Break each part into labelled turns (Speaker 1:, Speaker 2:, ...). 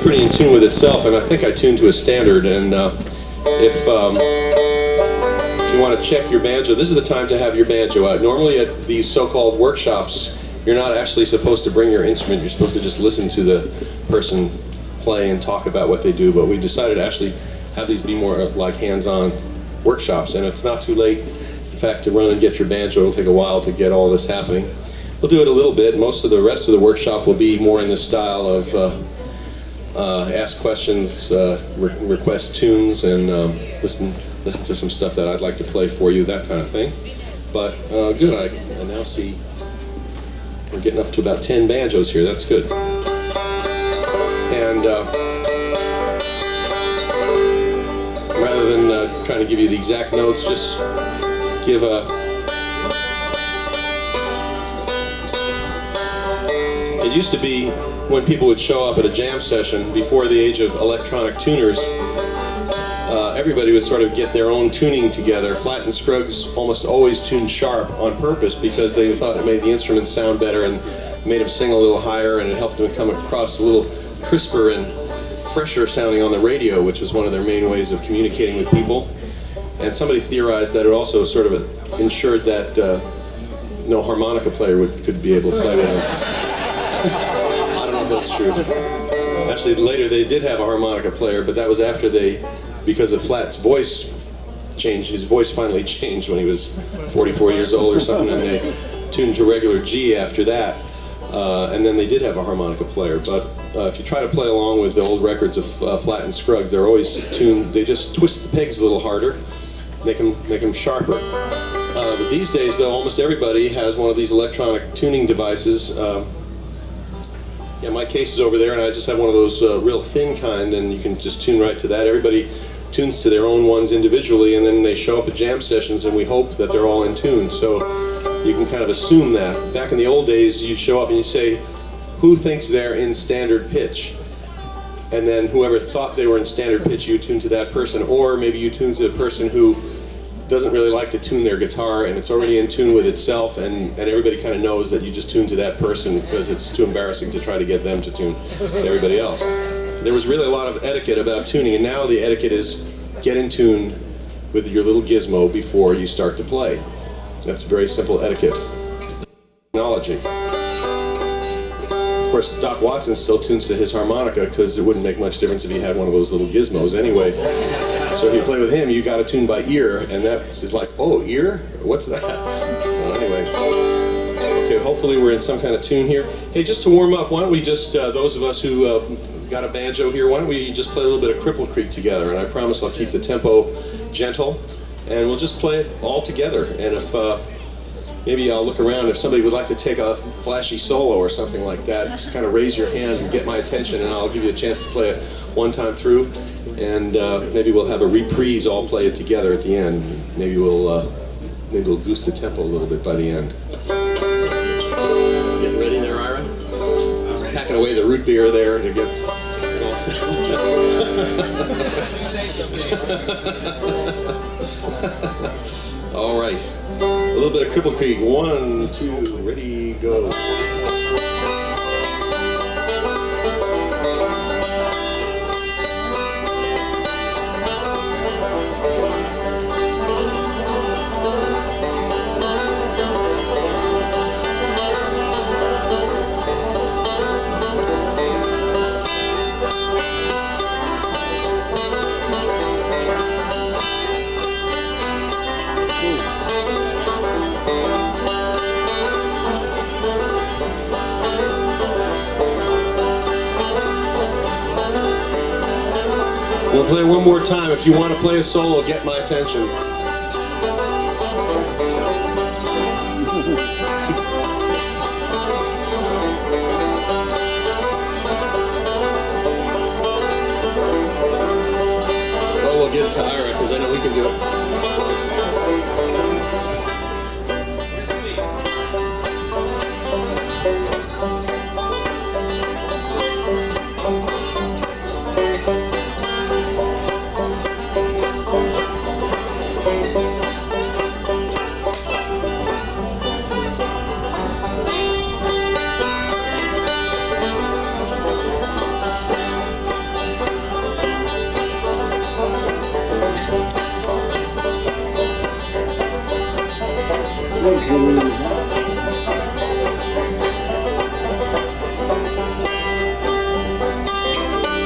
Speaker 1: pretty in tune with itself, and I think I tuned to a standard. And if you want to check your banjo, this is the time to have your banjo out. Normally at these so-called workshops, you're not actually supposed to bring your instrument. You're supposed to just listen to the person play and talk about what they do. But we decided to actually have these be more like hands-on workshops, and it's not too late, in fact, to run and get your banjo. It'll take a while to get all this happening. We'll do it a little bit. Most of the rest of the workshop will be more in the style of ask questions, request tunes, and listen to some stuff that I'd like to play for you, that kind of thing. But good, I now see we're getting up to about 10 banjos here. That's good. And rather than trying to give you the exact notes, just give a... It used to be when people would show up at a jam session before the age of electronic tuners, everybody would sort of get their own tuning together. Flat and Scruggs almost always tuned sharp on purpose because they thought it made the instruments sound better and made them sing a little higher, and it helped them come across a little crisper and fresher sounding on the radio, which was one of their main ways of communicating with people. And somebody theorized that it also sort of ensured that no harmonica player could be able to play with them. I don't know if that's true. Actually, later they did have a harmonica player, but that was after because of Flat's voice changed. His voice finally changed when he was 44 years old or something, and they tuned to regular G after that. And then they did have a harmonica player. But if you try to play along with the old records of Flat and Scruggs, they're always tuned. They just twist the pegs a little harder, make them sharper. But these days, though, almost everybody has one of these electronic tuning devices. Yeah, my case is over there, and I just have one of those real thin kind, and you can just tune right to that. Everybody tunes to their own ones individually, and then they show up at jam sessions, and we hope that they're all in tune. So you can kind of assume that. Back in the old days, you'd show up and you say, who thinks they're in standard pitch? And then whoever thought they were in standard pitch, you tune to that person. Or maybe you tune to the person who doesn't really like to tune their guitar, and it's already in tune with itself, and everybody kind of knows that you just tune to that person because it's too embarrassing to try to get them to tune to everybody else. There was really a lot of etiquette about tuning, and now the etiquette is get in tune with your little gizmo before you start to play. That's very simple etiquette. Technology. Of course, Doc Watson still tunes to his harmonica because it wouldn't make much difference if he had one of those little gizmos anyway. So if you play with him, you got to tune by ear, and that is like, oh, ear? What's that? So anyway, okay, hopefully we're in some kind of tune here. Hey, just to warm up, why don't we just, those of us who got a banjo here, why don't we just play a little bit of Cripple Creek together, and I promise I'll keep the tempo gentle, and we'll just play it all together. And if maybe I'll look around, if somebody would like to take a flashy solo or something like that, just kind of raise your hand and get my attention, and I'll give you a chance to play it one time through. And maybe we'll have a reprise, all play it together at the end. Maybe we'll goose the tempo a little bit by the end. Getting ready there, Ira? Just packing away the root beer there to get it all set. All right. A little bit of Cripple Creek. 1, 2, ready, go. We'll play one more time. If you want to play a solo, get my attention. Well, we'll give it to Ira because I know we can do it.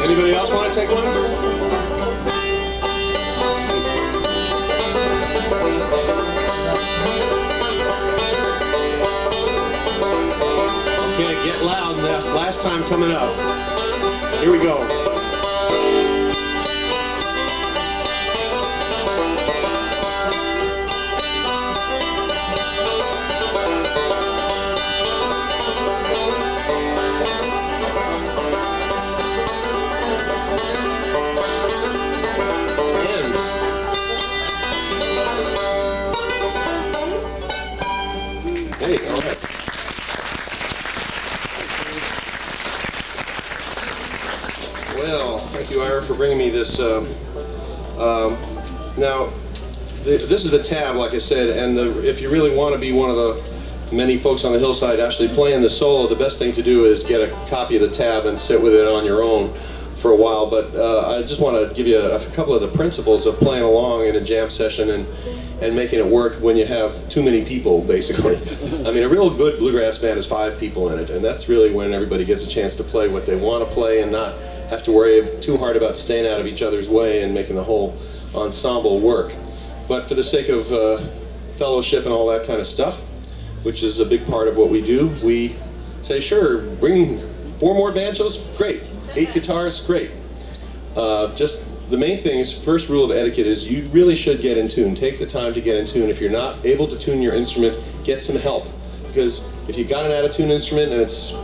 Speaker 1: Anybody else want to take one? Okay, get loud. That's last time coming up. Here we go. Hey, go ahead. Well, thank you, Ira, for bringing me this. Now, this is the tab, like I said, and if you really want to be one of the many folks on the hillside actually playing the solo, the best thing to do is get a copy of the tab and sit with it on your own for a while. But I just want to give you a couple of the principles of playing along in a jam session and making it work when you have too many people, basically. I mean, a real good bluegrass band has 5 people in it, and that's really when everybody gets a chance to play what they want to play and not have to worry too hard about staying out of each other's way and making the whole ensemble work. But for the sake of fellowship and all that kind of stuff, which is a big part of what we do, we say, sure, bring 4 more banjos, great. 8 guitars, great. Just the main thing is, first rule of etiquette is you really should get in tune. Take the time to get in tune. If you're not able to tune your instrument, get some help. Because if you've got an out-of-tune instrument and it's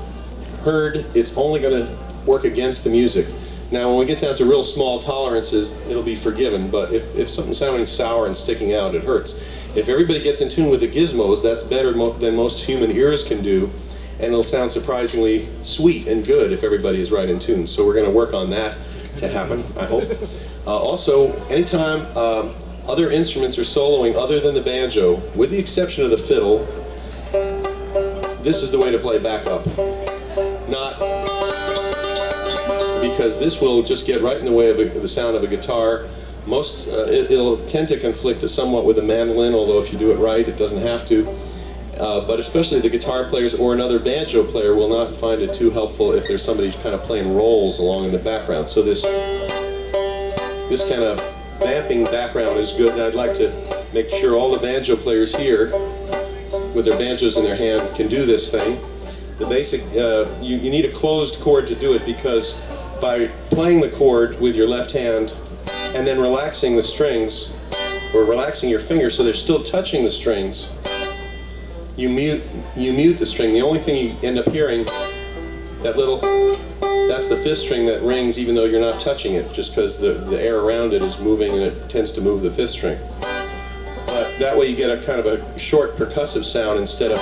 Speaker 1: heard, it's only going to work against the music. Now, when we get down to real small tolerances, it'll be forgiven, but if something's sounding sour and sticking out, it hurts. If everybody gets in tune with the gizmos, that's better than most human ears can do, and it'll sound surprisingly sweet and good if everybody is right in tune. So we're going to work on that to happen, I hope. Also, anytime other instruments are soloing other than the banjo, with the exception of the fiddle, this is the way to play backup. Not because this will just get right in the way of the sound of a guitar. It'll tend to conflict somewhat with a mandolin, although if you do it right, it doesn't have to. But especially the guitar players or another banjo player will not find it too helpful if there's somebody kind of playing rolls along in the background. So this kind of vamping background is good, and I'd like to make sure all the banjo players here, with their banjos in their hand, can do this thing. The basic, you need a closed chord to do it, because by playing the chord with your left hand and then relaxing the strings, or relaxing your fingers so they're still touching the strings, you mute the string. The only thing you end up hearing, that's the 5th string that rings even though you're not touching it, just because the air around it is moving and it tends to move the 5th string. But that way you get a kind of a short percussive sound instead of,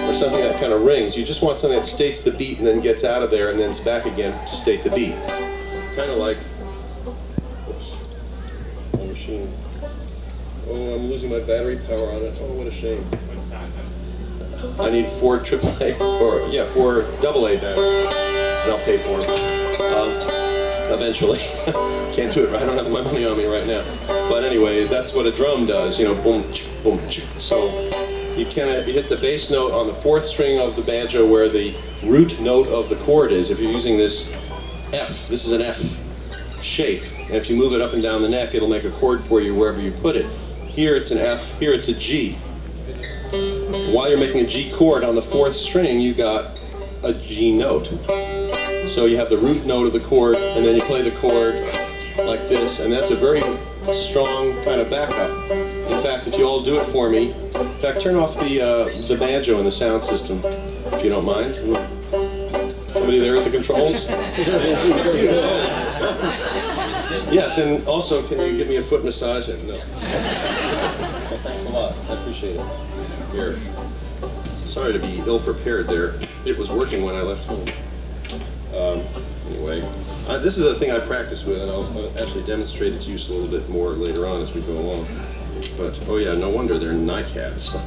Speaker 1: or something that kind of rings. You just want something that states the beat and then gets out of there and then it's back again to state the beat. Kind of like, oops, my machine. Oh, I'm losing my battery power on it. Oh, what a shame. I need 4 AAA, or yeah, 4 AA batteries, and I'll pay for them eventually. Can't do it. I don't have my money on me right now. But anyway, that's what a drum does. You know, boom, boom. So you hit the bass note on the 4th string of the banjo where the root note of the chord is. If you're using this F, this is an F shape, and if you move it up and down the neck, it'll make a chord for you wherever you put it. Here it's an F, here it's a G. While you're making a G chord on the 4th string, you got a G note. So you have the root note of the chord, and then you play the chord like this, and that's a very strong kind of backup. In fact, if you all do it for me, in fact, turn off the banjo in the sound system, if you don't mind. Somebody there at the controls? Yes, and also, can you give me a foot massage? No. Well, thanks a lot. I appreciate it. Here. Sorry to be ill-prepared there. It was working when I left home. Anyway, this is a thing I practice with, and I'll actually demonstrate its use a little bit more later on as we go along. But, oh yeah, no wonder they're NICADs.
Speaker 2: I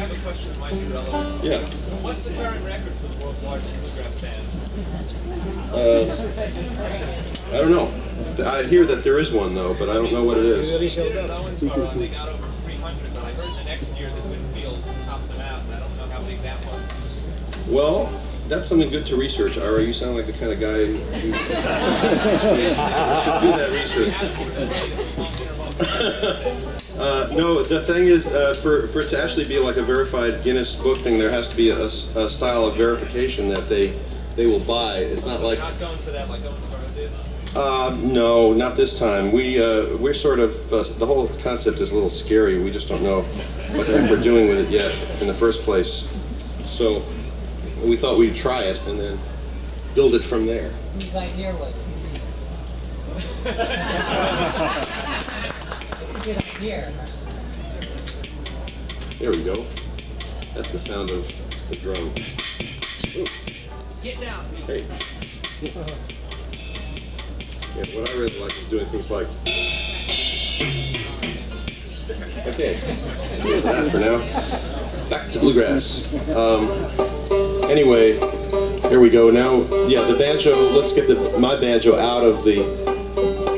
Speaker 2: have a question that might be relevant.
Speaker 1: Yeah.
Speaker 2: What's the current record for the world's largest bluegrass band?
Speaker 1: I don't know. I hear that there is one, though, but I don't know what it is.
Speaker 2: No one's probably got over 300, but I heard the next year that Winfield topped them out, and I don't know how big that was.
Speaker 1: Well, That's something good to research, Ira. You sound like the kind of guy who should do that research. No, the thing is, for it to actually be like a verified Guinness Book thing, there has to be a style of verification that they will buy. It's not like...
Speaker 2: Not going for that like Owensboro did?
Speaker 1: No, not this time. We're sort of, the whole concept is a little scary. We just don't know what the heck we're doing with it yet in the first place. So we thought we'd try it and then build it from there.
Speaker 3: Whose idea was it? Good idea.
Speaker 1: There we go. That's the sound of the drum. Ooh.
Speaker 2: Get down.
Speaker 1: Hey. Yeah, what I really like is doing things like... Okay, here's that for now. Back to bluegrass. Anyway, here we go. Now, yeah, the banjo, let's get my banjo out of the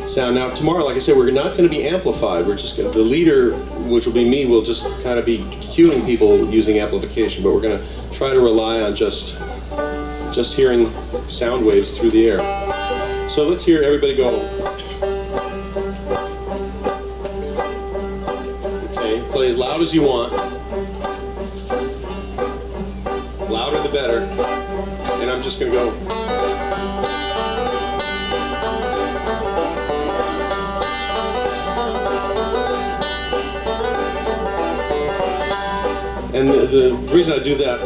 Speaker 1: sound. Now, tomorrow, like I said, we're not going to be amplified. We're just going to, the leader, which will be me, will just kind of be cueing people using amplification, but we're going to try to rely on just hearing sound waves through the air. So let's hear everybody go. Okay, play as loud as you want. Louder the better. And I'm just going to go. And the reason I do that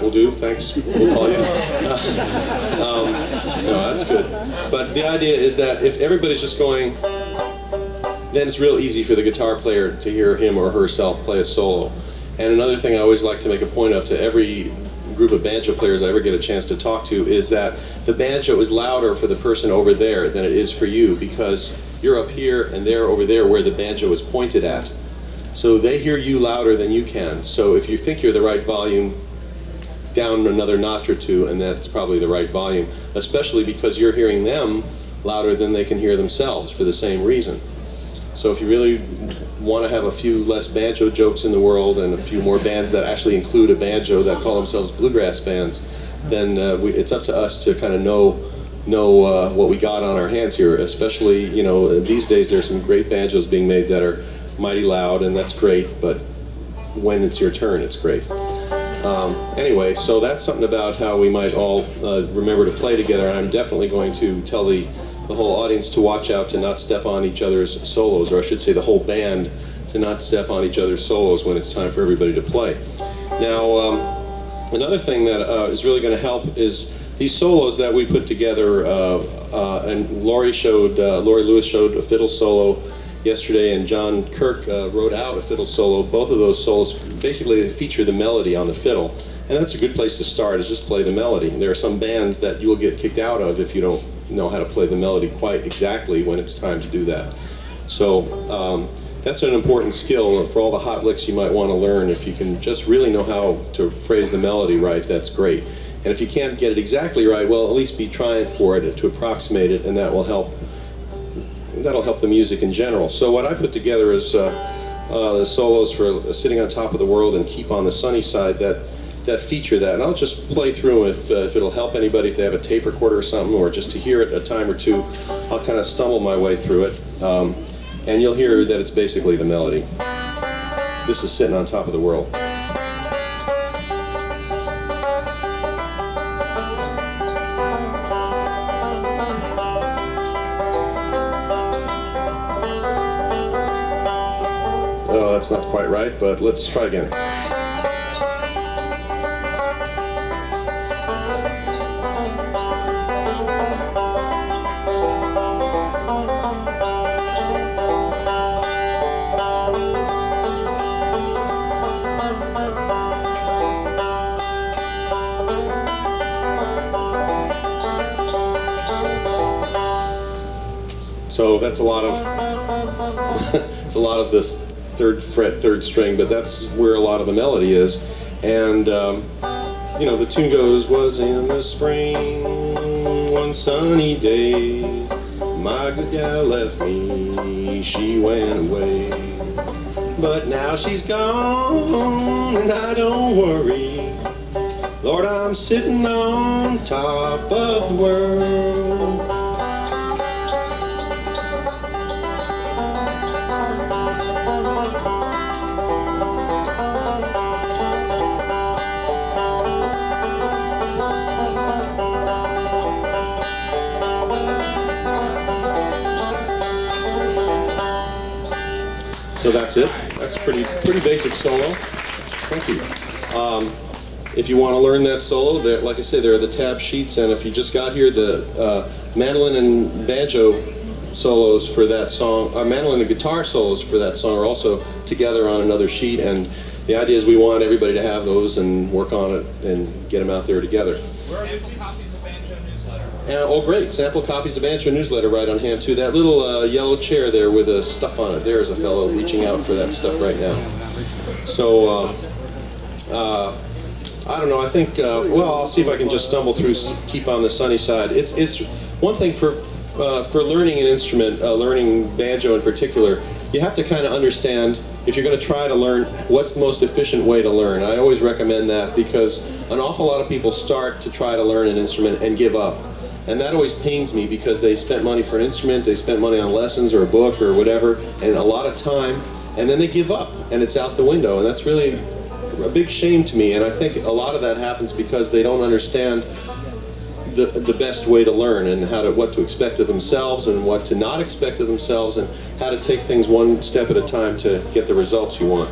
Speaker 1: will do, thanks, we'll call you. No, that's good. But the idea is that if everybody's just going, then it's real easy for the guitar player to hear him or herself play a solo. And another thing I always like to make a point of to every group of banjo players I ever get a chance to talk to is that the banjo is louder for the person over there than it is for you, because you're up here and they're over there where the banjo is pointed at. So they hear you louder than you can. So if you think you're the right volume, down another notch or two, and that's probably the right volume, especially because you're hearing them louder than they can hear themselves for the same reason. So if you really want to have a few less banjo jokes in the world and a few more bands that actually include a banjo that call themselves bluegrass bands, then it's up to us to kind of know what we got on our hands here. Especially, you know, these days there's some great banjos being made that are mighty loud, and that's great, but when it's your turn, it's great. Anyway, so that's something about how we might all remember to play together, and I'm definitely going to tell the whole audience to watch out to not step on each other's solos, or I should say the whole band to not step on each other's solos when it's time for everybody to play. Now, another thing that is really going to help is these solos that we put together, and Laurie Lewis showed a fiddle solo yesterday, and John Kirk wrote out a fiddle solo. Both of those solos, basically they feature the melody on the fiddle, and that's a good place to start, is just play the melody. There are some bands that you'll get kicked out of if you don't know how to play the melody quite exactly when it's time to do that. So that's an important skill for all the hot licks you might want to learn. If you can just really know how to phrase the melody right, that's great. And if you can't get it exactly right, well, at least be trying for it to approximate it, and that will help. That'll help the music in general. So what I put together is the solos for Sitting on Top of the World and Keep on the Sunny Side that feature that. And I'll just play through them if it'll help anybody, if they have a tape recorder or something, or just to hear it a time or two. I'll kind of stumble my way through it. And you'll hear that it's basically the melody. This is Sitting on Top of the World. Oh, that's not quite right, but let's try again. So that's a lot of it's a lot of this third fret, third string, but that's where a lot of the melody is. And you know, the tune goes, was in the spring, one sunny day, my good gal left me, she went away. But now she's gone, and I don't worry, Lord, I'm I'm sitting on top of the world. So that's it. That's pretty basic solo. Thank you. If you want to learn that solo, there, like I say, there are the tab sheets, and if you just got here, the mandolin and banjo solos for that song, mandolin and guitar solos for that song are also together on another sheet, and the idea is we want everybody to have those and work on it and get them out there together.
Speaker 2: Sample copies of Banjo newsletter.
Speaker 1: Oh, great. Sample copies of Banjo newsletter right on hand, too. That little yellow chair there with the stuff on it, there's a fellow reaching out for that stuff right now. So, I don't know, I think, well, I'll see if I can just stumble through, keep on the sunny side. It's one thing for learning an instrument, learning banjo in particular, you have to kind of understand, if you're going to try to learn, what's the most efficient way to learn. I always recommend that because an awful lot of people start to try to learn an instrument and give up. And that always pains me because they spent money for an instrument, they spent money on lessons or a book or whatever, and a lot of time, and then they give up and it's out the window, and that's really a big shame to me. And I think a lot of that happens because they don't understand the best way to learn and what to expect of themselves and what to not expect of themselves and how to take things one step at a time to get the results you want.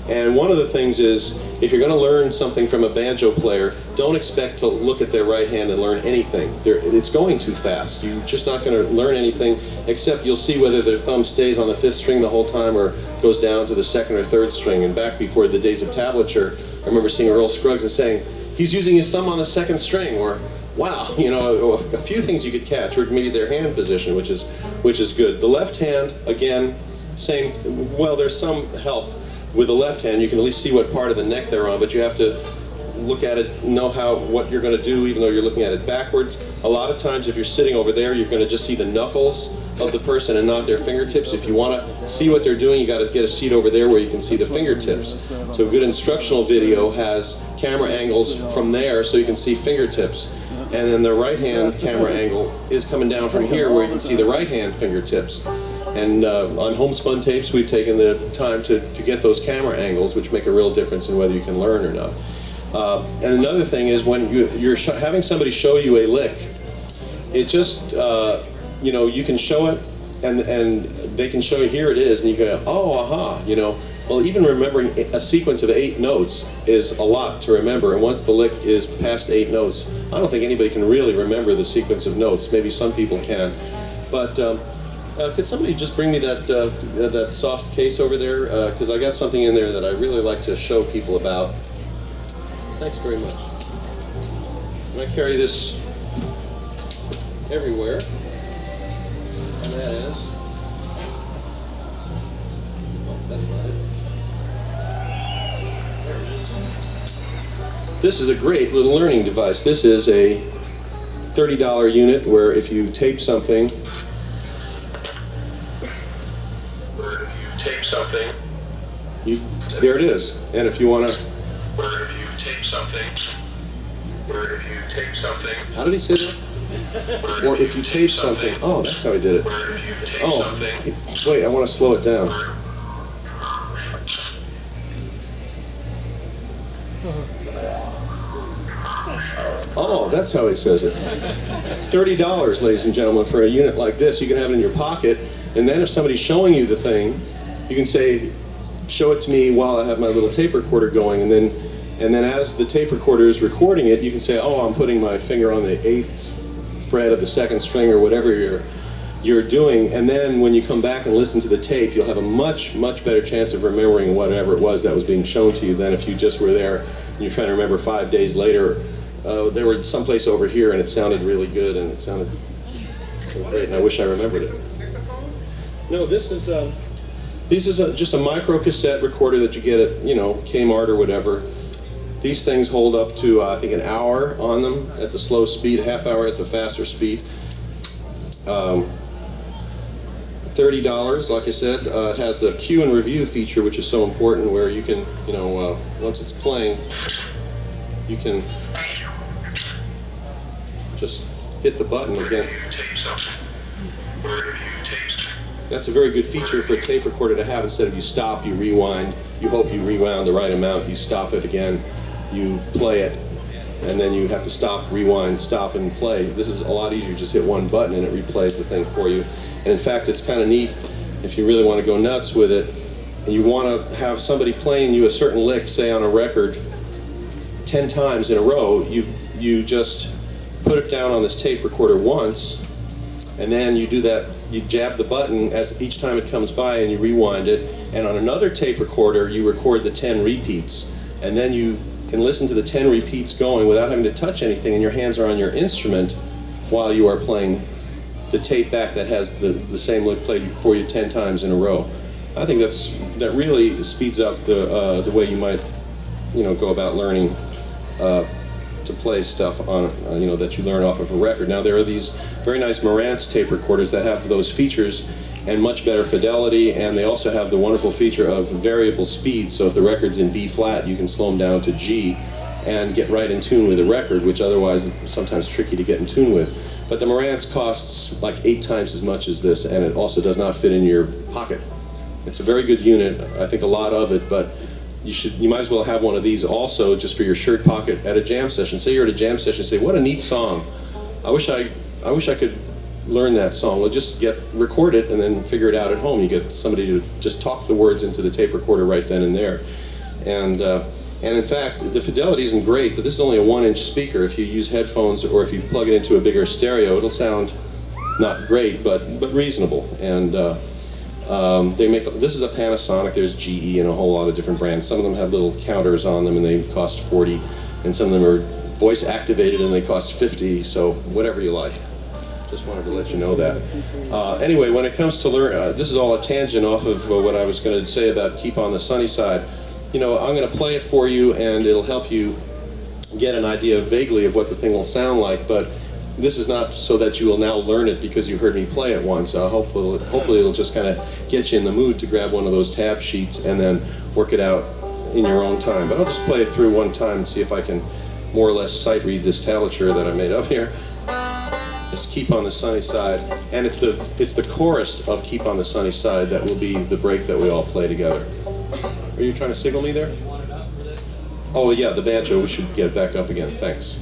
Speaker 1: And one of the things is, if you're going to learn something from a banjo player, don't expect to look at their right hand and learn anything. It's going too fast. You're just not going to learn anything, except you'll see whether their thumb stays on the 5th string the whole time or goes down to the 2nd or 3rd string. And back before the days of tablature, I remember seeing Earl Scruggs and saying, he's using his thumb on the 2nd string, or wow, you know, a few things you could catch, or maybe their hand position, which is good. The left hand, again, same, well, there's some help. With the left hand, you can at least see what part of the neck they're on, but you have to look at it, know what you're going to do, even though you're looking at it backwards. A lot of times, if you're sitting over there, you're going to just see the knuckles of the person and not their fingertips. If you want to see what they're doing, you got to get a seat over there where you can see the fingertips. So a good instructional video has camera angles from there so you can see fingertips. And then the right hand camera angle is coming down from here where you can see the right hand fingertips. And on homespun tapes, we've taken the time to get those camera angles, which make a real difference in whether you can learn or not. And another thing is, when you're having somebody show you a lick, it just, you know, you can show it, and they can show you, here it is, and you go, oh, aha, you know. Well, even remembering a sequence of 8 notes is a lot to remember, and once the lick is past 8 notes, I don't think anybody can really remember the sequence of notes. Maybe some people can, but could somebody just bring me that soft case over there? Because I got something in there that I really like to show people about. Thanks very much. And I carry this everywhere, and that is, oh, that's not it. There it is. This is a great little learning device. This is a $30 unit where if you tape something, there it is. And if you want to, how did he say that? Or if you tape something. Oh, that's how he did it. Oh, wait, I want to slow it down. Oh, that's how he says it. $30, ladies and gentlemen, for a unit like this. You can have it in your pocket, and then if somebody's showing you the thing, you can say, show it to me while I have my little tape recorder going, and then as the tape recorder is recording it, you can say, oh, I'm putting my finger on the 8th fret of the 2nd string, or whatever you're doing, and then when you come back and listen to the tape, you'll have a much better chance of remembering whatever it was that was being shown to you than if you just were there and you're trying to remember 5 days later. They were someplace over here and it sounded really good and it sounded great, and I wish I remembered it. No, this is just a micro cassette recorder that you get at, you know, Kmart or whatever. These things hold up to, I think, an hour on them at the slow speed, a half hour at the faster speed. $30, like I said. It has the cue and review feature, which is so important, where you can, you know, once it's playing, you can just hit the button again. That's a very good feature for a tape recorder to have. Instead of you stop, you rewind, you hope you rewound the right amount, you stop it again, you play it, and then you have to stop, rewind, stop, and play. This is a lot easier. Just hit one button and it replays the thing for you. And in fact, it's kind of neat if you really want to go nuts with it, and you want to have somebody playing you a certain lick, say on a record, 10 times in a row, you just put it down on this tape recorder once, and then you do that, you jab the button as each time it comes by and you rewind it, and on another tape recorder you record the 10 repeats, and then you can listen to the 10 repeats going without having to touch anything, and your hands are on your instrument while you are playing the tape back that has the same lick played for you 10 times in a row. I think that really speeds up the way you might, go about learning to play stuff on, that you learn off of a record. Now there are these very nice Marantz tape recorders that have those features and much better fidelity, and they also have the wonderful feature of variable speed. So if the record's in B flat, you can slow them down to G and get right in tune with the record, which otherwise is sometimes tricky to get in tune with. But the Marantz costs like 8 times as much as this, and it also does not fit in your pocket. It's a very good unit, I think a lot of it, but you might as well have one of these also just for your shirt pocket at a jam session. Say you're at a jam session, say, what a neat song. I wish I could learn that song. Well, just record it and then figure it out at home. You get somebody to just talk the words into the tape recorder right then and there. And in fact, the fidelity isn't great, but this is only a 1-inch speaker. If you use headphones or if you plug it into a bigger stereo, it'll sound not great, but reasonable. And this is a Panasonic. There's GE and a whole lot of different brands. Some of them have little counters on them and they cost 40, and some of them are voice activated and they cost 50. So whatever you like. Just wanted to let you know that. Anyway, when it comes to learn, this is all a tangent off of what I was going to say about Keep on the Sunny Side. I'm going to play it for you, and it'll help you get an idea vaguely of what the thing will sound like. But this is not so that you will now learn it because you heard me play it once. Hopefully it'll just kind of get you in the mood to grab one of those tab sheets and then work it out in your own time. But I'll just play it through one time and see if I can more or less sight read this tablature that I made up here. It's Keep on the Sunny Side, and it's the chorus of Keep on the Sunny Side that will be the break that we all play together. Are you trying to signal me there? Oh yeah, the banjo, we should get it back up again, thanks.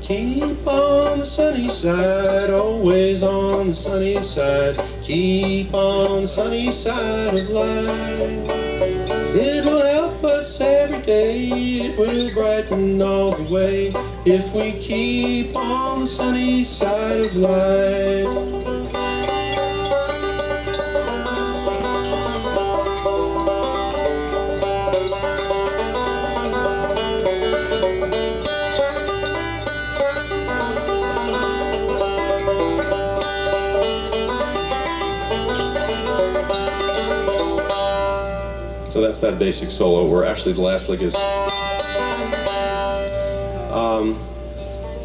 Speaker 1: Keep on the sunny side, always on the sunny side. Keep on the sunny side of life. It'll help us every day, it will brighten all the way if we keep on the sunny side of life. So that's that basic solo, where actually the last lick is...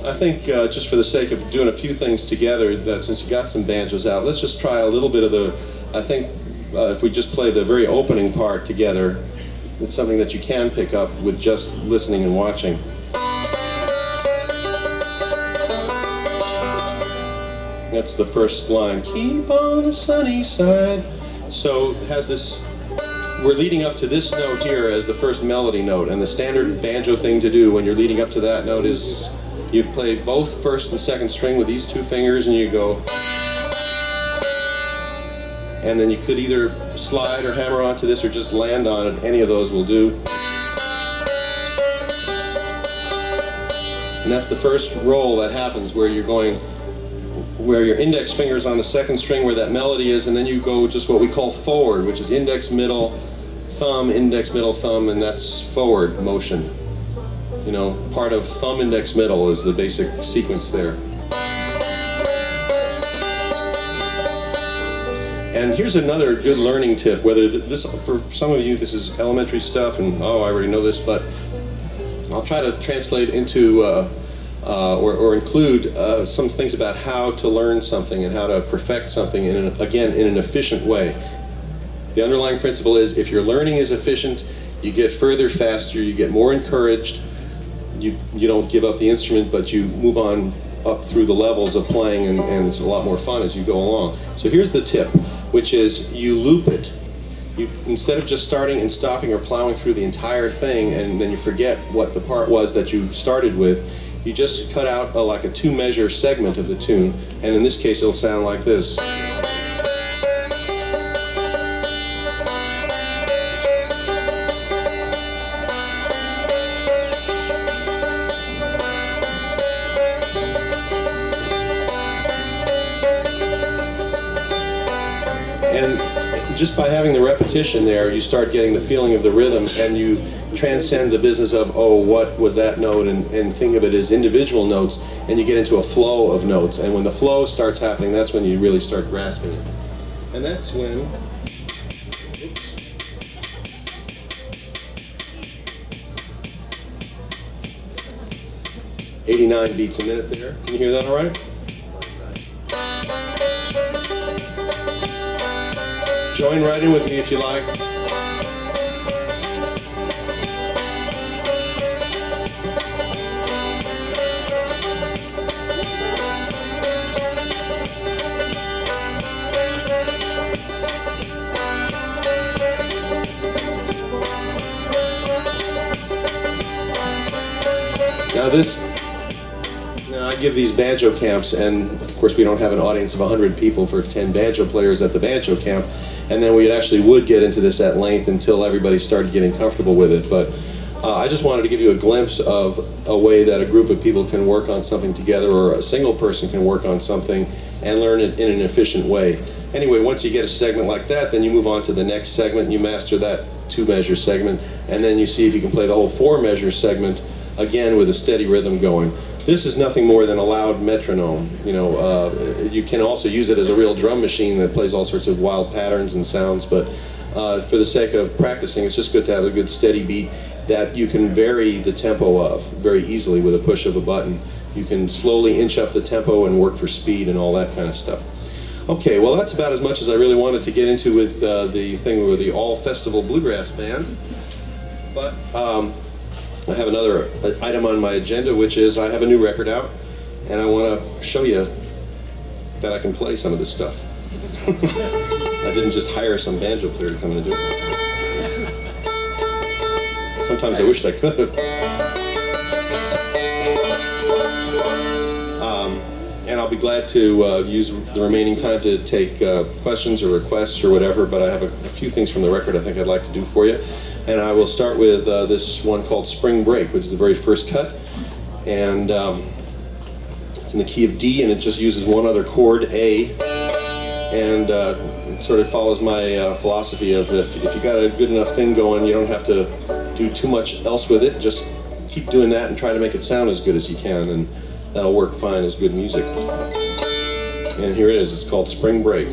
Speaker 1: I think just for the sake of doing a few things together, that since you got some banjos out, let's just try a little bit of I think if we just play the very opening part together, it's something that you can pick up with just listening and watching. That's the first line, keep on the sunny side. So it has this, we're leading up to this note here as the first melody note, and the standard banjo thing to do when you're leading up to that note is you play both first and second string with these two fingers and you go, and then you could either slide or hammer onto this or just land on it, any of those will do. And that's the first roll that happens, where you're going, where your index finger is on the second string where that melody is, and then you go just what we call forward, which is index, middle, thumb, and that's forward motion. Part of thumb, index, middle is the basic sequence there. And here's another good learning tip, whether this, for some of you, this is elementary stuff, and I already know this, but I'll try to translate into or include some things about how to learn something and how to perfect something, in an efficient way. The underlying principle is, if your learning is efficient, you get further faster, you get more encouraged, you don't give up the instrument, but you move on up through the levels of playing, and it's a lot more fun as you go along. So here's the tip, which is you loop it. Instead of just starting and stopping or plowing through the entire thing and then you forget what the part was that you started with, you just cut out like a 2-measure segment of the tune, and in this case it'll sound like this. And just by having the repetition there, you start getting the feeling of the rhythm, and you transcend the business of, oh, what was that note, and think of it as individual notes, and you get into a flow of notes. And when the flow starts happening, that's when you really start grasping it. And that's when, oops. 89 beats a minute there. Can you hear that all right? Join right in with me if you like. Now I give these banjo camps, and of course we don't have an audience of 100 people for 10 banjo players at the banjo camp, and then we actually would get into this at length until everybody started getting comfortable with it. But I just wanted to give you a glimpse of a way that a group of people can work on something together, or a single person can work on something and learn it in an efficient way. Anyway, once you get a segment like that, then you move on to the next segment, and you master that 2-measure segment, and then you see if you can play the whole 4-measure segment again with a steady rhythm going. This is nothing more than a loud metronome. You know, you can also use it as a real drum machine that plays all sorts of wild patterns and sounds, but for the sake of practicing, it's just good to have a good steady beat that you can vary the tempo of very easily with a push of a button. You can slowly inch up the tempo and work for speed and all that kind of stuff. Okay, well that's about as much as I really wanted to get into with the thing with the All Festival Bluegrass Band. But I have another item on my agenda, which is I have a new record out, and I want to show you that I can play some of this stuff. I didn't just hire some banjo player to come in and do it. Sometimes I wished I could have. And I'll be glad to use the remaining time to take questions or requests or whatever, but I have a few things from the record I think I'd like to do for you. And I will start with this one called Spring Break, which is the very first cut. And it's in the key of D, and it just uses one other chord, A. And it sort of follows my philosophy of if you got a good enough thing going, you don't have to do too much else with it. Just keep doing that and try to make it sound as good as you can, and that'll work fine as good music. And here it is. It's called Spring Break.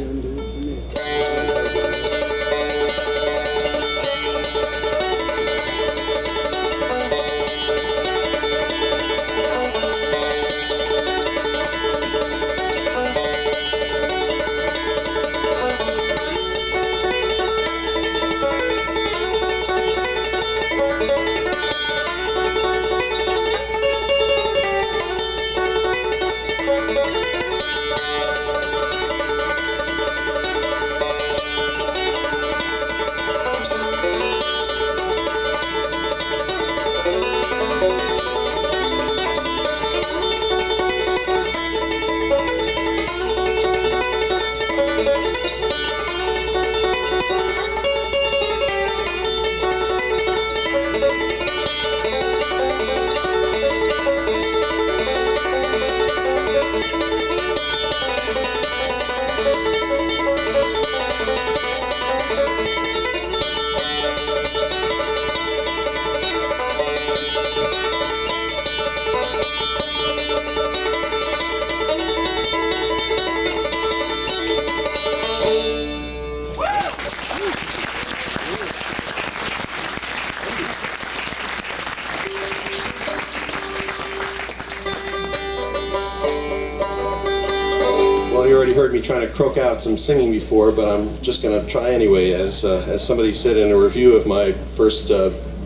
Speaker 1: You already heard me trying to croak out some singing before, but I'm just going to try anyway. As somebody said in a review of my first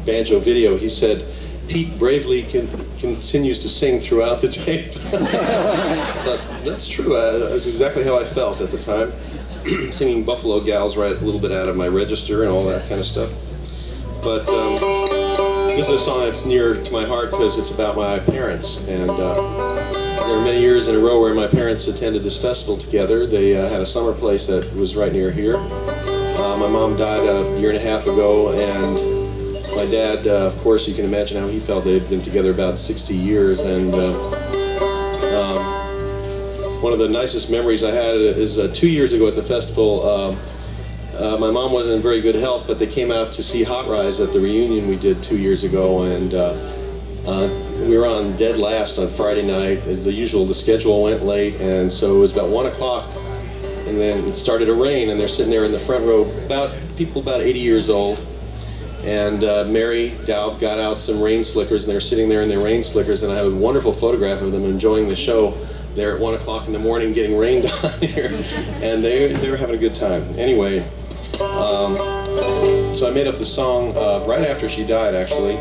Speaker 1: banjo video, he said, Pete bravely continues to sing throughout the tape. But that's true. That's exactly how I felt at the time. Singing Buffalo Gals right a little bit out of my register and all that kind of stuff. But this is a song that's near to my heart because it's about my parents. And there were many years in a row where my parents attended this festival together. They had a summer place that was right near here. My mom died a year and a half ago, and my dad, of course, you can imagine how he felt. They'd been together about 60 years, and one of the nicest memories I had is 2 years ago at the festival. My mom wasn't in very good health, but they came out to see Hot Rize at the reunion we did 2 years ago, and we were on dead last on Friday night. As the usual, the schedule went late, and so it was about 1 o'clock, and then it started to rain, and they're sitting there in the front row, people about 80 years old, and Mary Dowd got out some rain slickers, and they were sitting there in their rain slickers, and I have a wonderful photograph of them enjoying the show there at 1 o'clock in the morning getting rained on here, and they were having a good time. Anyway, so I made up the song right after she died, actually,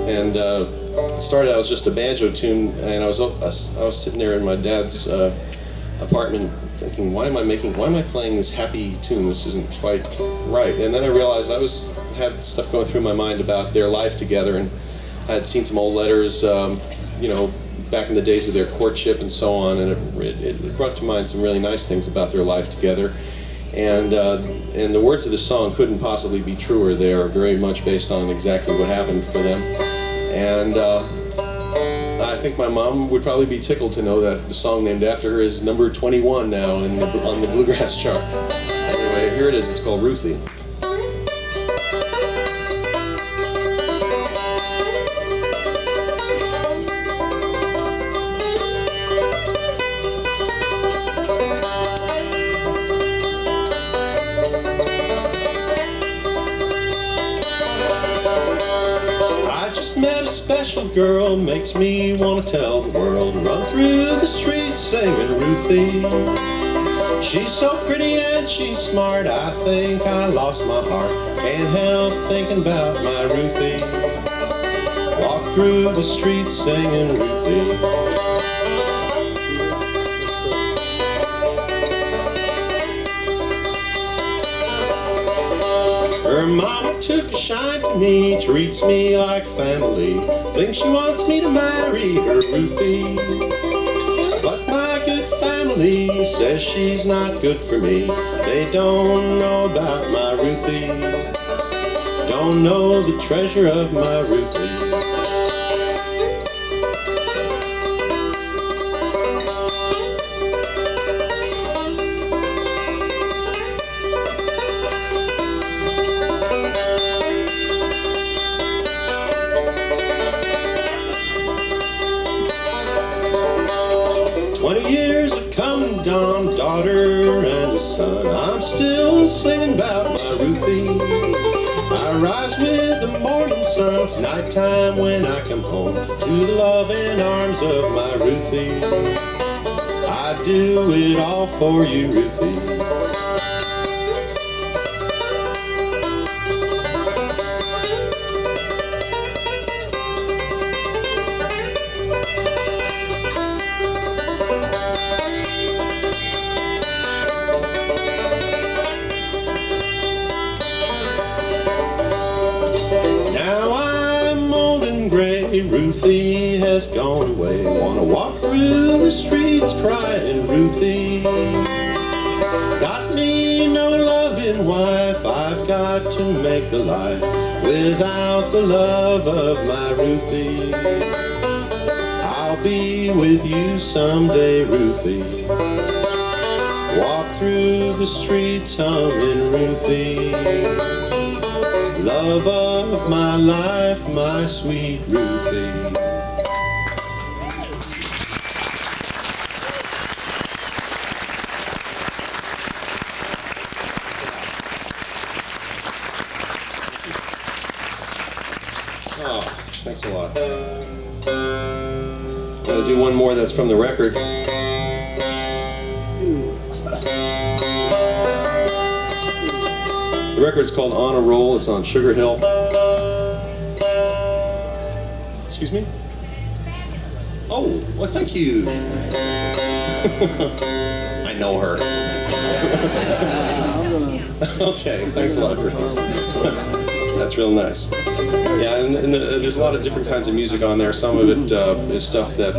Speaker 1: and it started out as just a banjo tune, and I was sitting there in my dad's apartment thinking, why am I playing this happy tune? This isn't quite right. And then I realized I had stuff going through my mind about their life together, and I had seen some old letters, you know, back in the days of their courtship and so on, and it brought to mind some really nice things about their life together. And the words of the song couldn't possibly be truer. They are very much based on exactly what happened for them. And I think my mom would probably be tickled to know that the song named after her is number 21 now on the Bluegrass chart. Anyway, here it is. It's called Ruthie. Met a special girl, makes me want to tell the world, run through the streets singing Ruthie. She's so pretty and she's smart, I think I lost my heart, can't help thinking about my Ruthie. Walk through the streets singing Ruthie. Her mama took a shine to me, treats me like family, thinks she wants me to marry her Ruthie. But my good family says she's not good for me, they don't know about my Ruthie, don't know the treasure of my Ruthie. 20 years have come and gone, daughter and a son, I'm still singing about my Ruthie. I rise with the morning sun, it's nighttime when I come home to the loving arms of my Ruthie. I do it all for you, Ruthie. Ruthie has gone away, wanna walk through the streets crying Ruthie. Got me no loving wife, I've got to make a life without the love of my Ruthie. I'll be with you someday, Ruthie. Walk through the streets humming Ruthie. Love of my life, my sweet Ruthie. Oh, thanks a lot. I'm going to do one more that's from the record. The record's called On a Roll. It's on Sugar Hill. Excuse me? Oh, well, thank you. I know her. Okay, thanks a lot, Chris. That's real nice. Yeah, and there's a lot of different kinds of music on there. Some of it is stuff that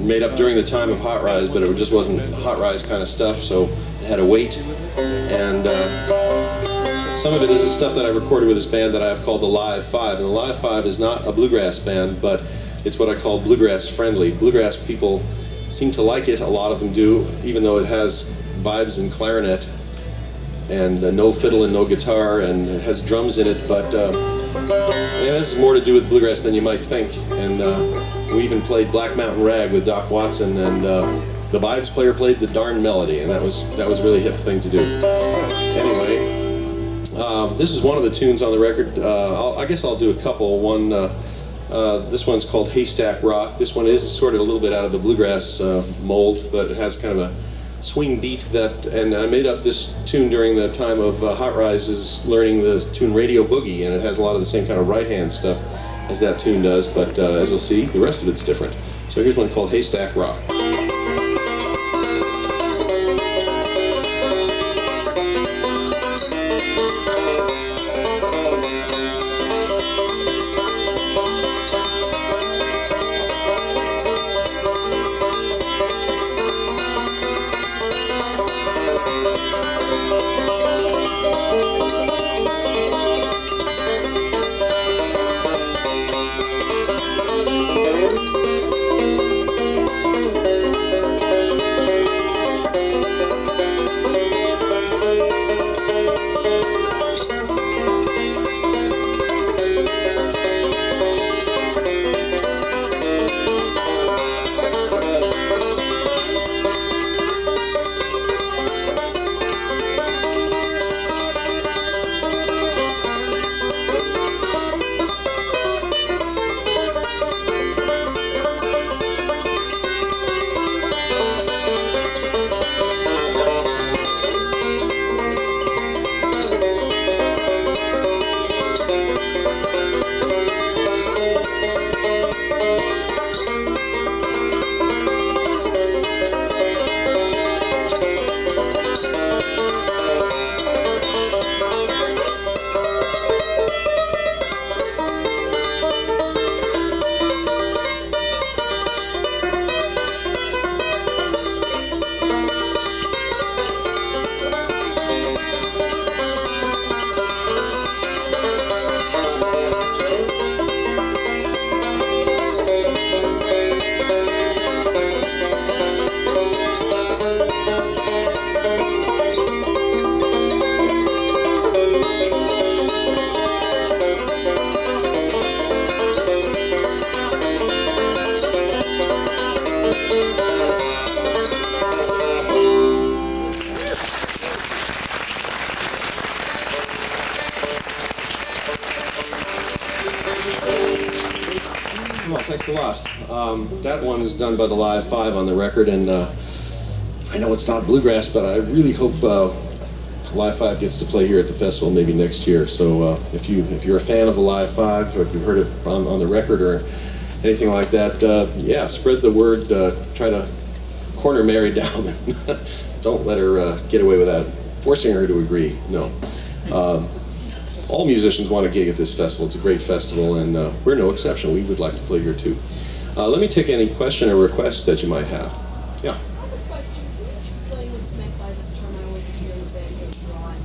Speaker 1: made up during the time of Hot Rize, but it just wasn't Hot Rize kind of stuff, so it had to wait. And some of it is the stuff that I recorded with this band that I have called the Live Five. And the Live Five is not a bluegrass band, but it's what I call bluegrass friendly. Bluegrass people seem to like it, a lot of them do, even though it has vibes in clarinet and no fiddle and no guitar, and it has drums in it, but it has more to do with bluegrass than you might think. And we even played Black Mountain Rag with Doc Watson, and the vibes player played the darn melody, and that was really a hip thing to do. Anyway, this is one of the tunes on the record. I guess I'll do a couple. One, this one's called Haystack Rock. This one is sort of a little bit out of the bluegrass mold, but it has kind of a swing beat that, and I made up this tune during the time of Hot Rize's learning the tune Radio Boogie, and it has a lot of the same kind of right-hand stuff as that tune does, but as you'll see, the rest of it's different. So here's one called Haystack Rock. Thanks a lot. That one is done by the Live Five on the record, and I know it's not bluegrass, but I really hope Live Five gets to play here at the festival maybe next year. So if you're a fan of the Live Five, or if you've heard it on the record or anything like that, yeah, spread the word. Try to corner Mary down. Don't let her get away without forcing her to agree. No. All musicians want to gig at this festival. It's a great festival, and we're no exception. We would like to play here too. Let me take any question or requests that you might have. Yeah.
Speaker 4: I have a question. Can you explain what's meant by this term? I always hear the Banjo drive.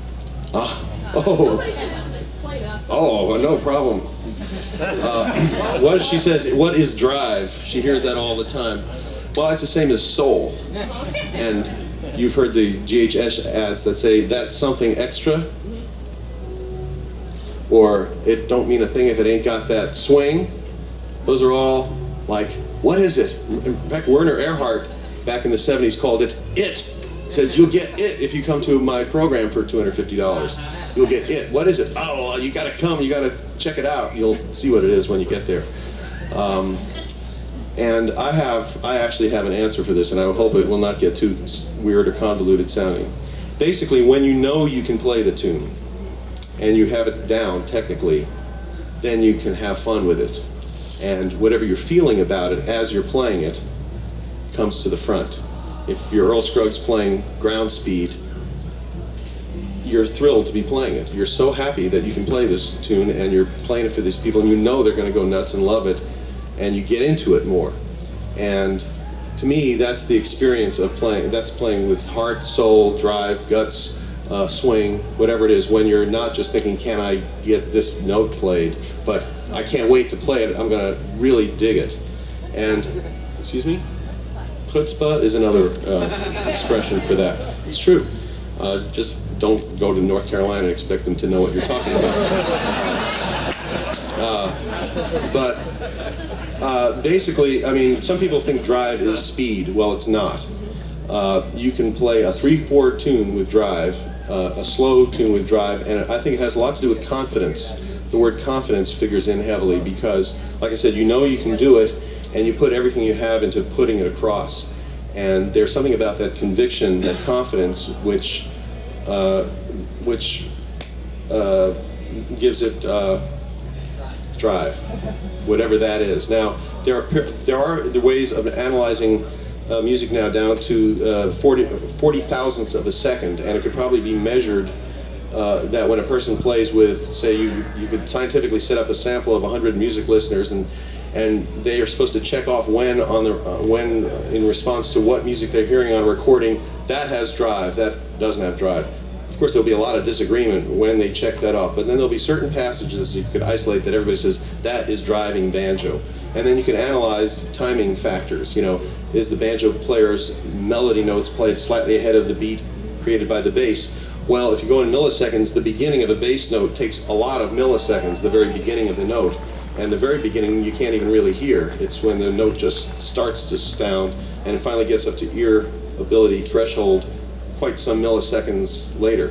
Speaker 1: Oh.
Speaker 4: Nobody can explain us.
Speaker 1: Oh, no problem. What she says, what is drive? She hears that all the time. Well, it's the same as soul. And you've heard the GHS ads that say, that's something extra. Or it don't mean a thing if it ain't got that swing. Those are all like, what is it? In fact, Werner Erhard back in the 70s called it it. Says, you'll get it if you come to my program for $250. You'll get it. What is it? Oh, you gotta come, you gotta check it out. You'll see what it is when you get there. And I actually have an answer for this, and I hope it will not get too weird or convoluted sounding. Basically, when you know you can play the tune, and you have it down technically, then you can have fun with it. And whatever you're feeling about it as you're playing it comes to the front. If you're Earl Scruggs playing ground speed, you're thrilled to be playing it. You're so happy that you can play this tune, and you're playing it for these people, and you know they're going to go nuts and love it, and you get into it more. And to me, that's the experience of playing. That's playing with heart, soul, drive, guts, swing, whatever it is, when you're not just thinking, can I get this note played, but I can't wait to play it, I'm going to really dig it. And, excuse me? Chutzpah is another expression for that. It's true. Just don't go to North Carolina and expect them to know what you're talking about. Basically, I mean, some people think drive is speed. Well, it's not. You can play a 3/4 tune with drive, a slow tune with drive, and I think it has a lot to do with confidence. The word confidence figures in heavily because, like I said, you know you can do it, and you put everything you have into putting it across. And there's something about that conviction, that confidence, which gives it drive, whatever that is. Now, there are the ways of analyzing music now down to 40 thousandths of a second, and it could probably be measured that when a person plays with, say, you could scientifically set up a sample of 100 music listeners, and they are supposed to check off when in response to what music they're hearing on recording, that has drive, that doesn't have drive. Of course, there'll be a lot of disagreement when they check that off, but then there'll be certain passages you could isolate that everybody says, that is driving banjo. And then you can analyze timing factors. You know, is the banjo player's melody notes played slightly ahead of the beat created by the bass? Well, if you go in milliseconds, the beginning of a bass note takes a lot of milliseconds, the very beginning of the note. And the very beginning you can't even really hear. It's when the note just starts to sound and it finally gets up to ear ability threshold quite some milliseconds later,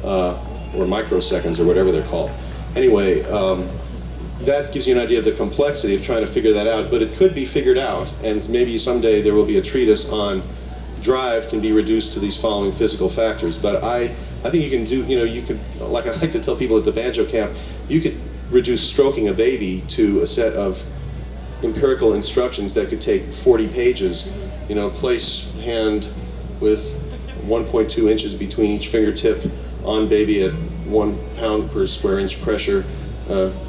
Speaker 1: or microseconds or whatever they're called. Anyway, that gives you an idea of the complexity of trying to figure that out, but it could be figured out, and maybe someday there will be a treatise on drive can be reduced to these following physical factors. But I think you can do, you could, like I like to tell people at the banjo camp, you could reduce stroking a baby to a set of empirical instructions that could take 40 pages. Place hand with 1.2 inches between each fingertip on baby at 1 pound per square inch pressure.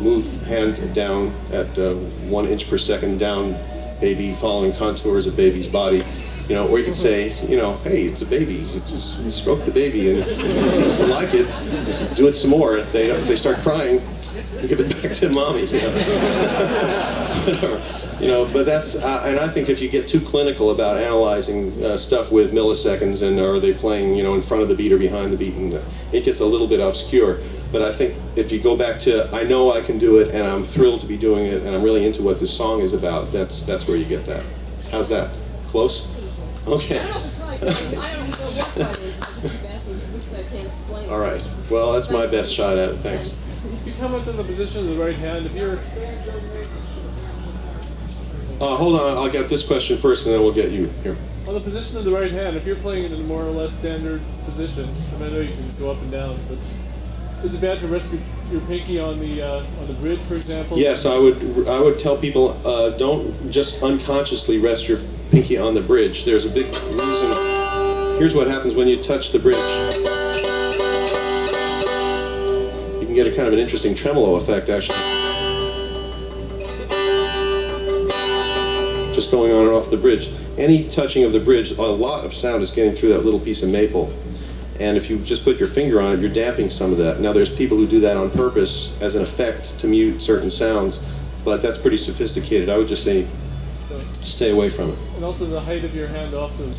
Speaker 1: Move hand down at 1 inch per second down baby, following contours of baby's body. Or you could say, hey, it's a baby. You just stroke the baby, and if it seems to like it, do it some more. If they start crying, give it back to mommy. But that's, and I think if you get too clinical about analyzing stuff with milliseconds, and are they playing, in front of the beat or behind the beat, and it gets a little bit obscure. But I think if you go back to, I know I can do it, and I'm thrilled to be doing it, and I'm really into what this song is about, that's where you get that. How's that? Close? Okay.
Speaker 4: I don't know if it's right. I don't know what part is. Which I can't explain.
Speaker 1: All right. Well, that's my best shot at it. Thanks.
Speaker 2: You comment on the position of the right hand. If you're
Speaker 1: Hold on. I'll get this question first, and then we'll get you here.
Speaker 2: on the position of the right hand, if you're playing it in a more or less standard position, I know you can go up and down, but is it bad to rest your pinky on the bridge, for example?
Speaker 1: Yes, I would tell people don't just unconsciously rest your pinky on the bridge. There's a big reason. Here's what happens when you touch the bridge. You can get a kind of an interesting tremolo effect, actually. Just going on and off the bridge. Any touching of the bridge, a lot of sound is getting through that little piece of maple. And if you just put your finger on it, you're damping some of that. Now, there's people who do that on purpose as an effect to mute certain sounds, but that's pretty sophisticated. I would just say stay away from it.
Speaker 2: And also the height of your hand off the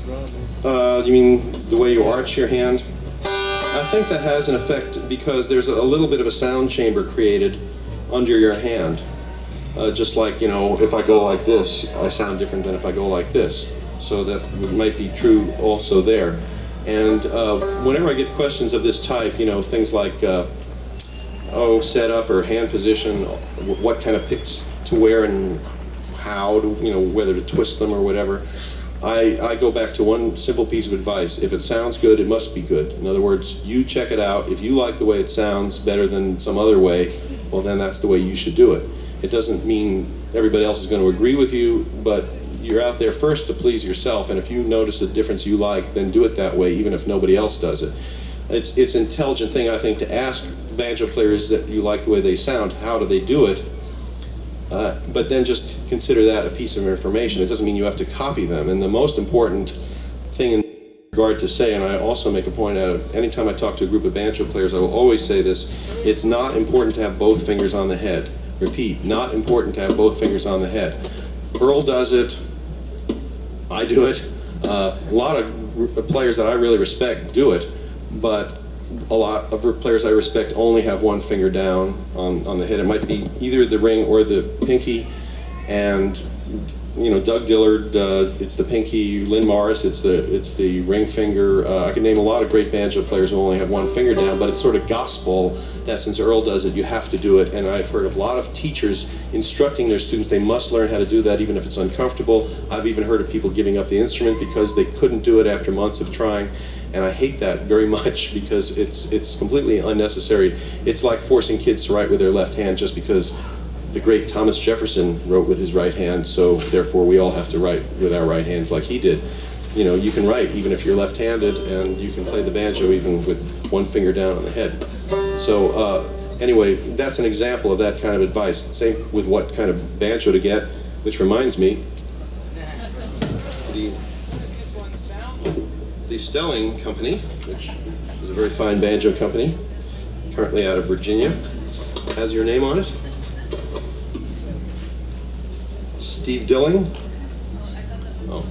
Speaker 2: drum.
Speaker 1: You mean the way you arch your hand? I think that has an effect because there's a little bit of a sound chamber created under your hand. Just like, if I go like this, I sound different than if I go like this. So that might be true also there. And whenever I get questions of this type, things like, setup or hand position, what kind of picks to wear and how to, whether to twist them or whatever, I go back to one simple piece of advice. If it sounds good, it must be good. In other words, you check it out. If you like the way it sounds better than some other way, well, then that's the way you should do it. It doesn't mean everybody else is going to agree with you, but you're out there first to please yourself, and if you notice a difference you like, then do it that way, even if nobody else does it. It's an intelligent thing, I think, to ask banjo players that you like the way they sound, how do they do it? But then just consider that a piece of information. It doesn't mean you have to copy them. And the most important thing in regard to say, and I also make a point out of anytime I talk to a group of banjo players, I will always say this: it's not important to have both fingers on the head. Repeat, not important to have both fingers on the head. Earl does it, I do it, a lot of players that I really respect do it, but a lot of players I respect only have one finger down on the head. It might be either the ring or the pinky, and you know, Doug Dillard, it's the pinky. Lynn Morris, it's the ring finger. I can name a lot of great banjo players who only have one finger down, but it's sort of gospel that since Earl does it, you have to do it. And I've heard of a lot of teachers instructing their students they must learn how to do that, even if it's uncomfortable. I've even heard of people giving up the instrument because they couldn't do it after months of trying. And I hate that very much because it's completely unnecessary. It's like forcing kids to write with their left hand just because the great Thomas Jefferson wrote with his right hand, so therefore we all have to write with our right hands like he did. You know, you can write even if you're left-handed, and you can play the banjo even with one finger down on the head. So anyway, that's an example of that kind of advice. Same with what kind of banjo to get, which reminds me, the Stelling Company, which is a very fine banjo company, currently out of Virginia, has your name on it. Steve Dilling? Oh,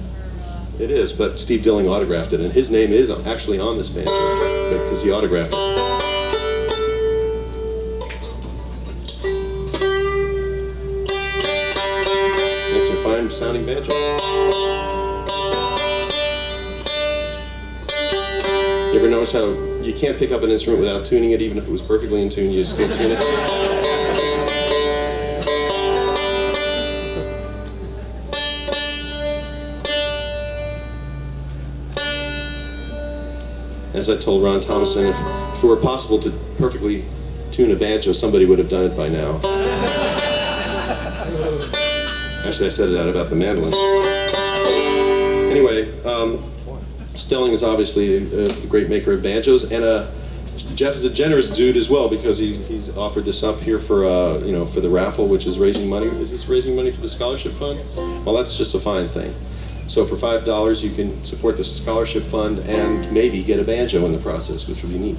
Speaker 1: it is, but Steve Dilling autographed it, and his name is actually on this banjo because he autographed it. It's your fine sounding banjo. You ever notice how you can't pick up an instrument without tuning it, even if it was perfectly in tune, you still tune it? As I told Ron Thomason, if it were possible to perfectly tune a banjo, somebody would have done it by now. Actually, I said it out about the mandolin. Anyway, Stelling is obviously a great maker of banjos, and Jeff is a generous dude as well because he's offered this up here for you know, for the raffle, which is raising money. Is this raising money for the scholarship fund? Well, that's just a fine thing. So for $5, you can support the scholarship fund and maybe get a banjo in the process, which would be neat.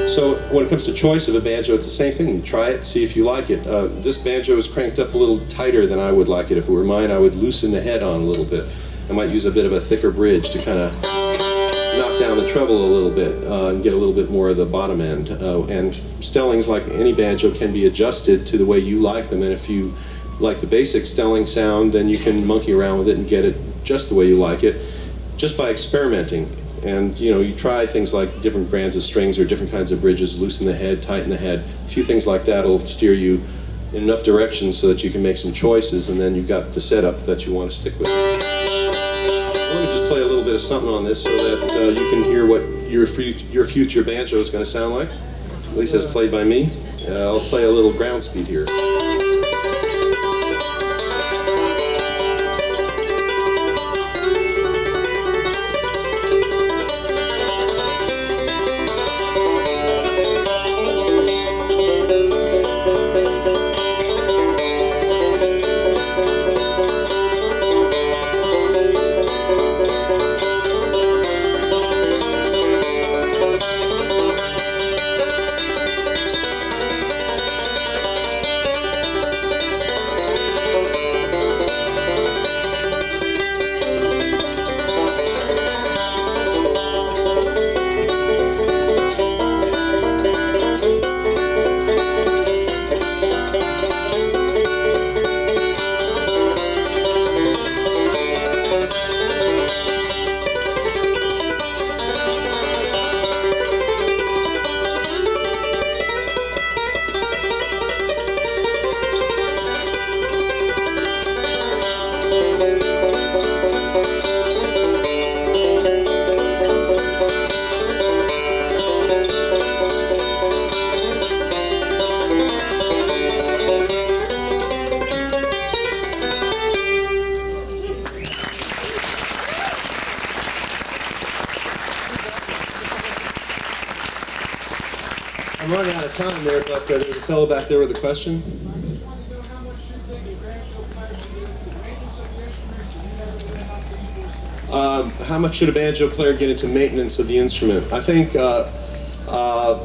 Speaker 1: So when it comes to choice of a banjo, it's the same thing. You try it, see if you like it. This banjo is cranked up a little tighter than I would like it. If it were mine, I would loosen the head on a little bit. I might use a bit of a thicker bridge to kind of knock down the treble a little bit and get a little bit more of the bottom end. And Stellings, like any banjo, can be adjusted to the way you like them. And if you like the basic Stelling sound, then you can monkey around with it and get it just the way you like it, just by experimenting. And you know, you try things like different brands of strings or different kinds of bridges, loosen the head, tighten the head. A few things like that will steer you in enough directions so that you can make some choices, and then you've got the setup that you want to stick with. Let me just play a little bit of something on this so that you can hear what your future banjo is going to sound like, at least as played by me. I'll play a little ground speed here. of time there, but there's a fellow back there with a question. How much should a banjo player get into maintenance of the instrument? I think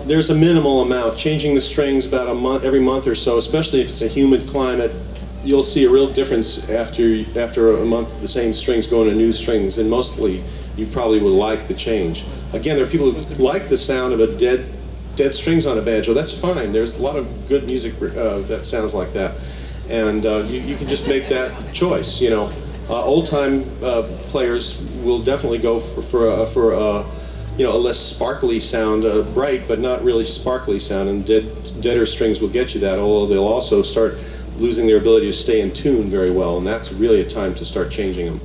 Speaker 1: there's a minimal amount. Changing the strings about every month or so, especially if it's a humid climate, you'll see a real difference after a month. The same strings go into new strings, and mostly you probably will like the change. Again, there are people who like the sound of a dead strings on a banjo. That's fine. There's a lot of good music that sounds like that, and you can just make that choice. You know, old-time players will definitely go for a less sparkly sound, bright but not really sparkly sound, and deader strings will get you that. Although they'll also start losing their ability to stay in tune very well, and that's really a time to start changing them.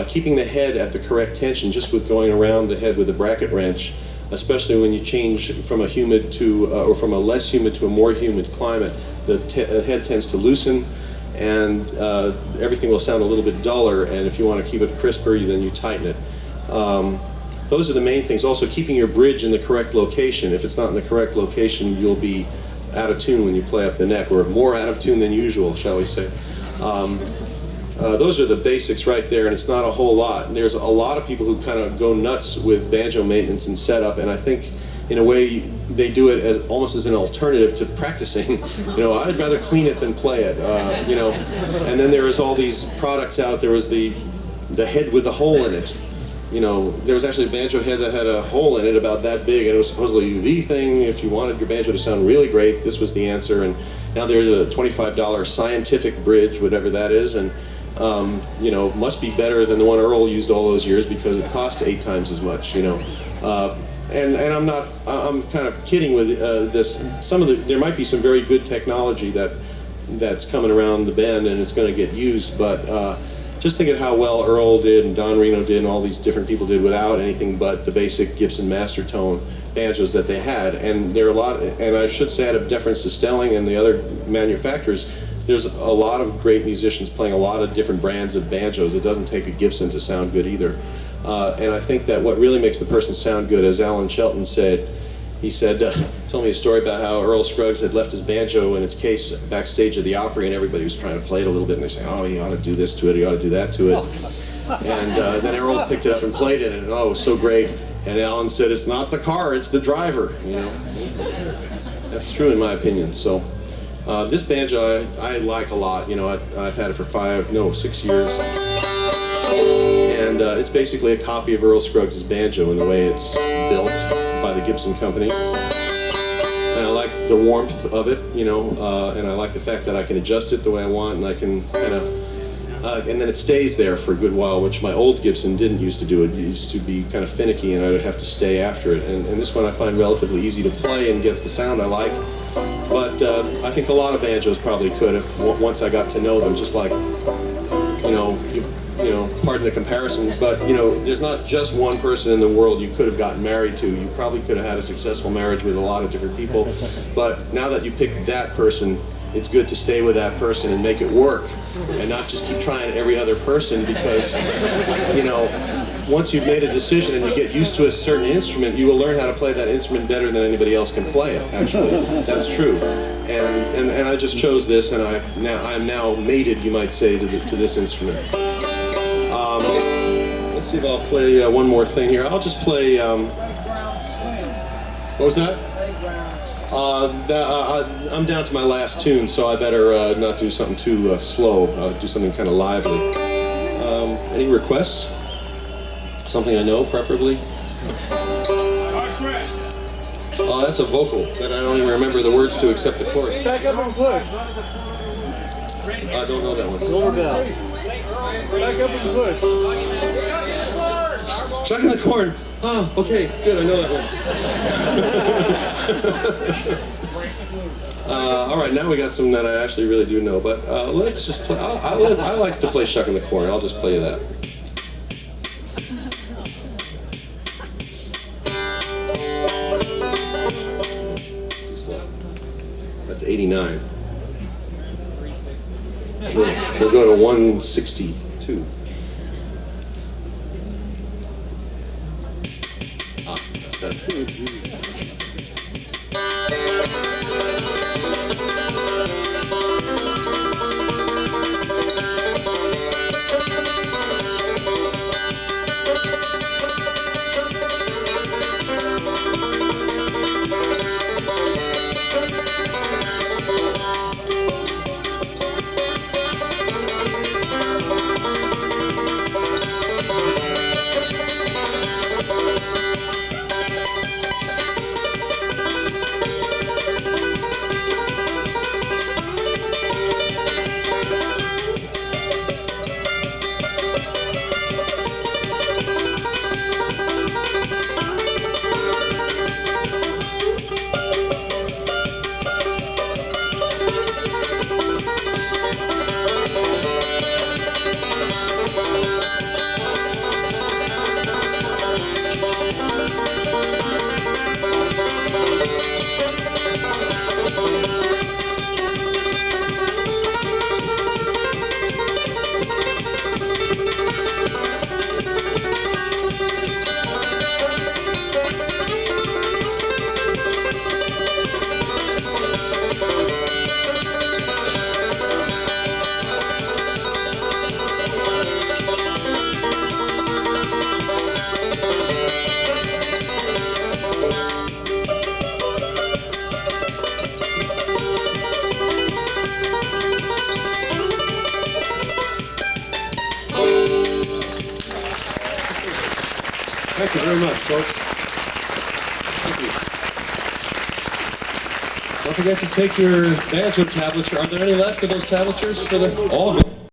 Speaker 1: Keeping the head at the correct tension, just with going around the head with a bracket wrench, especially when you change from a humid to, or from a less humid to a more humid climate, the head tends to loosen, and everything will sound a little bit duller, and if you want to keep it crisper, then you tighten it. Those are the main things. Also, keeping your bridge in the correct location. If it's not in the correct location, you'll be out of tune when you play up the neck, or more out of tune than usual, shall we say. Those are the basics right there, and it's not a whole lot. And there's a lot of people who kind of go nuts with banjo maintenance and setup, and I think in a way they do it as almost as an alternative to practicing. You know, I'd rather clean it than play it. You know, and then there is all these products out. There was the head with the hole in it. You know, there was actually a banjo head that had a hole in it about that big, and it was supposedly the thing. If you wanted your banjo to sound really great, this was the answer. And now there's a $25 scientific bridge, whatever that is, and you know, must be better than the one Earl used all those years because it costs 8 times as much. You know, and I'm kind of kidding with this. There might be some very good technology that's coming around the bend and it's going to get used, but just think of how well Earl did and Don Reno did and all these different people did without anything but the basic Gibson Master Tone banjos that they had. And there are a lot, and I should say out of deference to Stelling and the other manufacturers, there's a lot of great musicians playing a lot of different brands of banjos. It doesn't take a Gibson to sound good either. And I think that what really makes the person sound good, as Alan Shelton said, he said, told me a story about how Earl Scruggs had left his banjo in its case backstage of the Opry, and everybody was trying to play it a little bit, and they say, oh, you ought to do this to it, you ought to do that to it. And then Earl picked it up and played it, and oh, it was so great. And Alan said, it's not the car, it's the driver. You know, that's true in my opinion. So this banjo I like a lot. You know, I've had it for 6 years. And it's basically a copy of Earl Scruggs' banjo in the way it's built by the Gibson Company. And I like the warmth of it, you know, and I like the fact that I can adjust it the way I want, and I can kind of, and then it stays there for a good while, which my old Gibson didn't used to do. It used to be kind of finicky, and I would have to stay after it. And this one I find relatively easy to play and gets the sound I like. But I think a lot of banjos probably could if once I got to know them, just like, you know, pardon the comparison, but you know, there's not just one person in the world you could have gotten married to. You probably could have had a successful marriage with a lot of different people, but now that you picked that person, it's good to stay with that person and make it work, and not just keep trying every other person, because, you know, once you've made a decision and you get used to a certain instrument, you will learn how to play that instrument better than anybody else can play it, actually. That's true. And I just chose this, and I'm now mated, you might say, to this instrument. Let's see if I'll play one more thing here. I'll just play, what was that? I'm down to my last tune, so I better not do something too slow. Do something kind of lively. Any requests? Something I know, preferably? Oh, that's a vocal that I don't even remember the words to except the chorus.
Speaker 2: Back up and push.
Speaker 1: I don't know that one.
Speaker 2: Lower down. Back up and push.
Speaker 1: Chucking the corn. Oh, okay, good, I know that one. All right, now we got some that I actually really do know, but let's just play. I like to play Shucking the Corn. I'll just play you that. That's 89. We'll go to 162. Ah, that's better. Thank you very much, folks. Thank you. Don't forget to take your banjo tablature. Are there any left of those tablatures for the all?